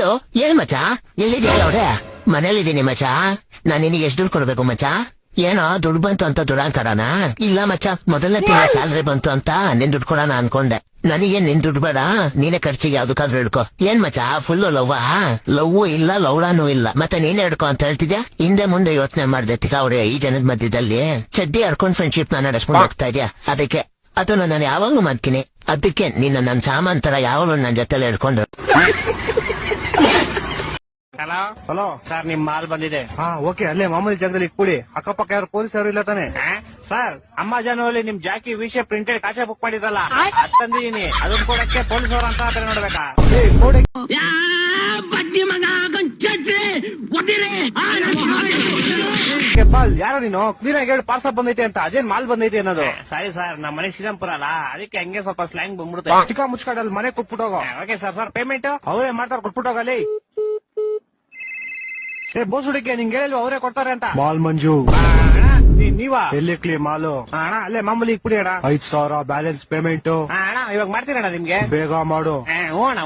Hello ಏನ್ ಮಚ್ಚ ಎಲ್ಲಿದ್ಯಾ ಅವ್ರೆ ಮನೇಲಿದ್ದೀನಿ ಮಚ್ಚ ನಾನ್ ನಿನಗೆ ಎಷ್ಟು ದುಡ್ಡು ಕೊಡ್ಬೇಕು ಮಚ್ಚ ಏನೋ ದುಡ್ಡು ಬಂತು ಅಂತ ದುರಾಂಕರನ ಇಲ್ಲ ಮಚ್ಚ ಮೊದಲನೇ ತಿಂಗಳ ಸ್ಯಾಲ್ರಿ ಬಂತು ಅಂತ ನಿನ್ ದುಡ್ಡು ಕೊಡೋಣ ಅನ್ಕೊಂಡೆ ನನಗೇನ್ ನಿನ್ ದುಡ್ಡು ಬೇಡ ನೀನೇ ಖರ್ಚಿಗೆ ಯಾವ್ದಕ್ಕಾದ್ರೂ ಹಿಡ್ಕೊ ಏನ್ ಮಚ್ಚ ಫುಲ್ಲು ಲವ್ವು ಇಲ್ಲ ಲೌಡಾನು ಇಲ್ಲ ಮತ್ತೆ ನೀನೇ ಹಿಡ್ಕೊ ಅಂತ ಹೇಳ್ತಿದ್ಯಾ ಹಿಂದೆ ಮುಂದೆ ಯೋಚನೆ ಮಾಡ್ದೆ ಅವ್ರೆ ಈ ಜನದ ಮಧ್ಯದಲ್ಲಿ ಚಡ್ಡಿ ಹರ್ಕೊಂಡ್ ಫ್ರೆಂಡ್ಶಿಪ್ ನ ನಡೆಸ್ಕೊಂಡು ಹೋಗ್ತಾ ಇದ್ಯಾ ಅದಕ್ಕೆ ಅದನ್ನ ನಾನು ಯಾವಾಗ್ಲೂ ಮಾಡ್ತೀನಿ ಅದಕ್ಕೆ ನಿನ್ನ ನನ್ ಸಾಮಾನ್ ತರ ಯಾವಾಗ್ಲೂ ನನ್ ಜೊತೆಲಿ ಹಿಡ್ಕೊಂಡು ಹಲೋ ಹಲೋ ಸರ್ ನಿಮ್ ಮಾಲ್ ಬಂದಿದೆ. ಹಾ ಓಕೆ ಅಲ್ಲೇ ಮಾಮೂಲಿ ಜಾಗದಲ್ಲಿ ಕೂಡಿ ಅಕ್ಕಪಕ್ಕ ಯಾರು ಪೊಲೀಸ್ ಯಾರು ಇಲ್ಲ ತಾನೆ? ಸರ್ ಅಮೆಜಾನಲ್ಲಿ ನಿಮ್ ಜಾಕಿ ವಿಷಯ ಪ್ರಿಂಟೆಡ್ ಕಾಚೆ ಬುಕ್ ಮಾಡಿದ್ರಲ್ಲ ಅದ್ ತಂದಿದೀನಿ ಅದನ್ನ ಕೊಡಕ್ಕೆ ಪೊಲೀಸ್ ಅವರು ಅಂತ ಆತರ ನೋಡ್ಬೇಕಾ? ಬಾಲ್ ಯಾರೋ ನೀನು ಕ್ಲೀನ್ ಆಗಿ ಹೇಳಿ ಪಾರ್ಸಲ್ ಬಂದೈತೆ ಅಂತ ಅದೇನ್ ಮಾಲ್ ಬಂದೈತೆ ಅನ್ನೋದು. ಸರಿ ಸರ್ ನಮ್ಮ ಮನೆ ಶ್ರೀರಾಮ್ಪುರ ಅಲ್ಲ ಅದಕ್ಕೆ ಹಂಗೆ ಸ್ವಲ್ಪ ಸ್ಲ್ಯಾಂಗ್ ಬಂದ್ಬಿಡುತ್ತೆ. ಚಿಕ್ಕ ಮುಚ್ಕಾಡಲ್ಲಿ ಮನೆ ಕೊಟ್ಬಿಟ್ಟೋಗೋ. Okay sir. ಸರ್ ಪೇಮೆಂಟ್ ಅವರೇ ಮಾಡ್ತಾರ ಕೊಟ್ಬಿಟ್ಟೋಗಲ್ಲಿ. ಬೋಸ್ ಹುಡುಗಿ ನಿಂಗೆ ಹೇಳಿಲ್ವ ಅವರೇ ಕೊಡ್ತಾರೆ ಅಂತ? ಮಾಲ್ ಮಂಜು ನೀವಾ ಎಲ್ಲಿ ಕ್ಲೀನ್ ಮಾಲು ಅಣ್ಣ ಅಲ್ಲೇ ಮಾಮೂಲಿ ಕುಡಿ ಅಣ್ಣ 5,000 ಬ್ಯಾಲೆನ್ಸ್ ಪೇಮೆಂಟ್. ಅಣ್ಣ ಇವಾಗ ಮಾಡ್ತೀರಣ್ಣ ನಿಮ್ಗೆ ಬೇಗ ಮಾಡು. ಓಣ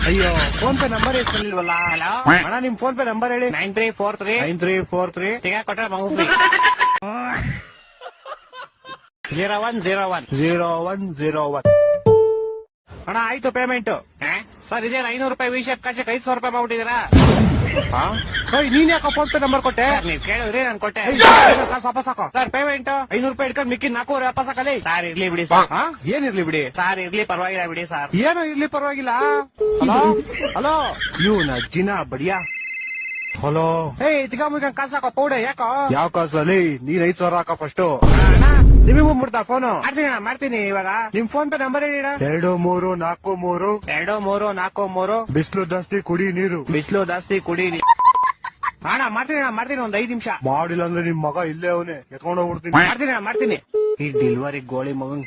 ಅಯ್ಯೋ ಫೋನ್ ಪೇ ನಂಬರ್ ಇಲ್ವಲ್ಲ? ಹಲೋ ಅಣ್ಣ ನಿಮ್ ಫೋನ್ ಪೇ ನಂಬರ್ ಹೇಳಿ. 9343 ತಿಗ ಕೊಟ್ಟ ಮಗು 0101. ಅಣ್ಣ ಆಯ್ತು ಪೇಮೆಂಟ್. ಸರ್ ಇದೇ 500 ರೂಪಾಯಿ ವಿಷಯ ಕಾಚಕ್ಕೆ 500 ರೂಪಾಯಿ ಮಾಡ್ಬಿಟ್ಟಿದ್ದೀರಾ? ನೀನ್ ಯಾಕೋ ಫೋನ್ ಪೇ ನಂಬರ್ ಕೊಟ್ಟೆ? ನೀವ್ ಕೇಳಿದ್ರಿ ನಾನು ಕೊಟ್ಟೆ. ಕಾಸು ವಾಪಸ್ ಹಾಕೋ. ಸರ್ ಪೇಮೆಂಟ್ 500 ರೂಪಾಯಿ ಇಟ್ಕೊಂಡು ಮಿಕ್ಕಿ 400 ವಾಪಸ್ ಹಾಕಲಿ. ಸರ್ ಇರ್ಲಿ ಬಿಡಿ ಸರ್. ಏನಿರ್ಲಿ ಬಿಡಿ ಸರ್ ಇರ್ಲಿ ಪರವಾಗಿಲ್ಲ ಬಿಡಿ ಸರ್. ಏನೋ ಇರ್ಲಿ ಪರವಾಗಿಲ್ಲ. ಹಲೋ ಹಲೋ ಇವ್ನ ಜಿನ ಬಡಿಯಾ. ಹಲೋ ತಿಗಾ ಮುಗ ಕಾಸು ಹಾಕೋ ಪೌಡೆ ಯಾಕೋ? ಯಾವ ಕಾಸಲ್ಲಿ ನೀನ್ 5,000 ಹಾಕೋ ಫಸ್ಟ್. ನಿಮಗೂ ಮುಡ್ತಾ ಫೋನು ಮಾಡ್ತೀನಿ ಇವಾಗ. ನಿಮ್ ಫೋನ್ ಪೇ ನಂಬರ್ ಹೇಳಿ. 2343 ಬಿಸಿಲು ಜಾಸ್ತಿ ಕುಡಿ ನೀರು. ಬಿಸಿಲು ಜಾಸ್ತಿ ಕುಡಿ ಅಣ್ಣ ಮಾಡ್ತೀನಿ ಒಂದ್ 5 ನಿಮಿಷ. ಮಾಡಿಲ್ಲ ಅಂದ್ರೆ ನಿಮ್ ಮಗ ಇಲ್ಲೇ ಅವನೇ ಎತ್ಕೊಂಡು ಹೋಗ್ಬಿಡ್ತೀನಿ. ಮಾಡ್ತೀನಿ ಈ ಡೆಲಿವರಿ ಗೋಳಿ ಮಗನ್.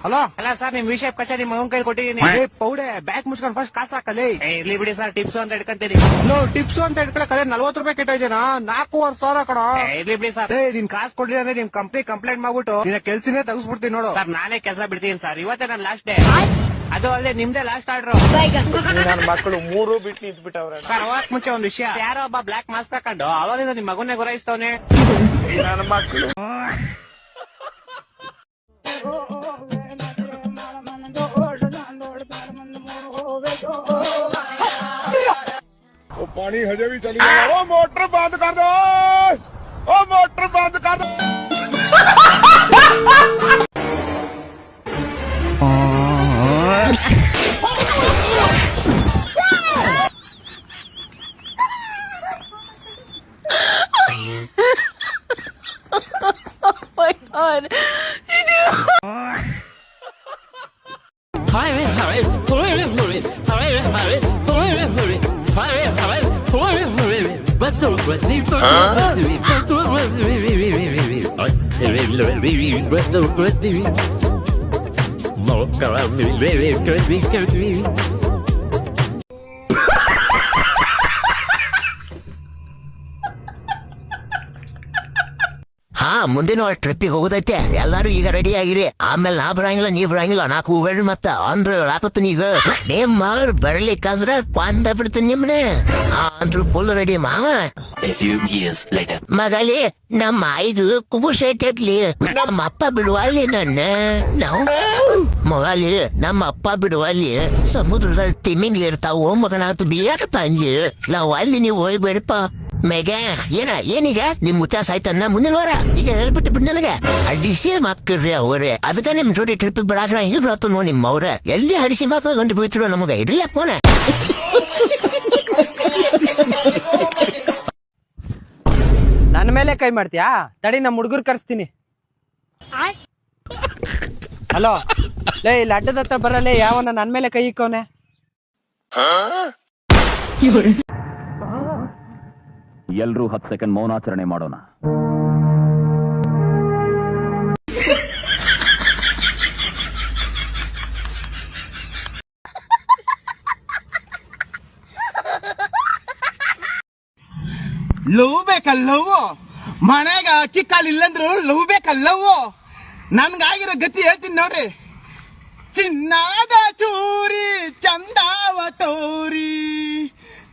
ಹಲೋ ಅಲ್ಲ ಸರ್ ನಿಮ್ ವಿಷಯ ಕಚ ನಿಮ್ ಮಗನ್ ಕೈ ಕೊಟ್ಟಿದ್ದೀನಿ. ಪೌಡೆ ಬ್ಯಾಗ್ ಮುಚ್ಕೊಂಡು ಫಸ್ಟ್ ಕಾಸು ಹಾಕಲಿ. ಇರ್ಲಿ ಬಿಡಿ ಸರ್ ಟಿಪ್ಸ್ ಅಂತ ಇಟ್ಕೊಂತೀನಿ. ಟಿಪ್ಸ್ ಅಂತ ಇಟ್ಕೊಳಕ್ 40 ರೂಪಾಯಿ ಕೆಟ್ಟಿದ್ದೇನಾ? 4,500 ಕಣ. ಇರ್ಲಿ ಬಿಡಿ ಸರ್. ನಿನ್ ಕಾಸು ಕೊಡ್ಲಿಲ್ಲ ಅಂದ್ರೆ ನಿಮ್ ಕಂಪ್ನಿ ಕಂಪ್ಲೇಂಟ್ ಮಾಡ್ಬಿಟ್ಟು ನಿನ್ನ ಕೆಲ್ಸನೇ ತೆಗಿಸ್ಬಿಡ್ತೀನಿ ನೋಡು. ಸರ್ ನಾನೇ ಕೆಲಸ ಬಿಡ್ತೀನಿ ಸರ್. ಇವತ್ತೇ ನನ್ನ ಲಾಸ್ಟ್ ಡೇ. ಅದು ಅಲ್ಲದೆ ನಿಮ್ದೇ ಲಾಸ್ಟ್ ಆರ್ಡರ್. ನನ್ನ ಮಕ್ಕಳು 3 ಬಿಟ್ಟು ಇದ್ಬಿಟ್ಟವ್ರೆ. ಸರ್ ಅವಾಗ ಮುಂಚೆ ಒಂದು ವಿಷಯ. ಯಾರೋ ಒಬ್ಬ ಬ್ಲಾಕ್ ಮಾಸ್ಕ್ ಹಾಕೊಂಡು ಅವಾಗಿಂದ ನಿಮ್ ಮಗನ್ನೇ ಗುರಾಯಿಸ್ತವನೆ. ನನ್ನ ಮಕ್ಕಳು पानी हजे भी चली जा रहा है। मोटर बंद कर दो। ओ मोटर बंद कर दो। ಮುಂದಿನ ಟ್ರಿಪ್ಪಿಗೆ ಹೋಗೋದೈತೆ ಎಲ್ಲಾರು ಈಗ ರೆಡಿ ಆಗಿರಿ. ಆಮೇಲೆ ನಾ ಬರಂಗಿಲ್ಲ ನೀವ್ ಬರಂಗಿಲ್ಲ. 4 ಹೂಗಳು ಮತ್ತ ಅಂದ್ರೆ ಹಾಕತ್ತ ನೀಗ ನಿಮ್ ಮಗರ್ ಬರ್ಲಿಕ್ಕಂದ್ರ ಕೊಂದ ಬಿಡ್ತೀನಿ ನಿಮ್ನೆ. ಅಂದ್ರು ಫುಲ್ ರೆಡಿ ಮಾವ. ಮಗಲಿ ನಮ್ಮ 5 ಕುಬುಸೈತಿ. ನಮ್ಮ ಅಪ್ಪ ಬಿಡುವಲ್ಲಿ ನನ್ನ ನಾವು ಮಗಲಿ ನಮ್ಮ ಅಪ್ಪ ಬಿಡುವಲ್ಲಿ ಸಮುದ್ರದಲ್ಲಿ ತಿಮ್ಮಿಂಗ್ ಇರ್ತಾವ ಮಗನಾತು ಬಿಯರಪ್ಪ ಅಲ್ಲಿ ನಾವು ಅಲ್ಲಿ ನೀವು ಹೋಗ್ಬೇಡಪ್ಪ. ಮೇಗ ಏನೀಗ ನಿಮ್ ಮುತ್ತ ಸಾಯ್ತನ್ನ ಮುಂದಿನ ವಾರ ಈಗ ಹೇಳ್ಬಿಟ್ಟು ಬಿಡ್ ನನಗೆ ಅಡಿಸಿ ಮಕ್ಕಳ್ರಿ ಅವ್ರೆ. ಅದಕ್ಕೆ ನಿಮ್ ಜೋಡಿ ಟ್ರಿಪ್ ಬರಾಕ ಈಗ ಬರತ್ತು ನೋಡಿ ನಿಮ್ಮ ಅವ್ರ ಎಲ್ಲಿ ಅಡಿಸಿ ಮಕ್ಕಳು ಗಂಟು ಬೀಳ್ತಿರೋ ನಮಗ ಇರ್ಲಿ ಫೋನ. ನನ್ನ ಮೇಲೆ ಕೈ ಮಾಡ್ತೀಯಾ? ತಡಿ ನಮ್ಮ ಹುಡುಗರು ಕರ್ಸ್ತೀನಿ. ಹಲೋ ಲೇ ಇಲ್ಲಿ ಅಡ್ಡದ ಹತ್ರ ಬರಲೇ ಯಾವನ ನನ್ ಮೇಲೆ ಕೈ ಇಕ್ಕವನೆ. ಎಲ್ರೂ 10 ಸೆಕೆಂಡ್ ಮೌನಾಚರಣೆ ಮಾಡೋಣ. ಲವ್ ಬೇಕಲ್ಲವು ಮನೆಗ ಅಕ್ಕಿ ಕಾಲ್ ಇಲ್ಲಂದ್ರು ಲವ್ ಬೇಕಲ್ಲವು. ನನ್ಗಾಗಿರೋ ಗತಿ ಹೇಳ್ತೀನಿ ನೋಡ್ರಿ. ಚಿನ್ನದ ಚೂರಿ ಚಂದಾವ ತೋರಿ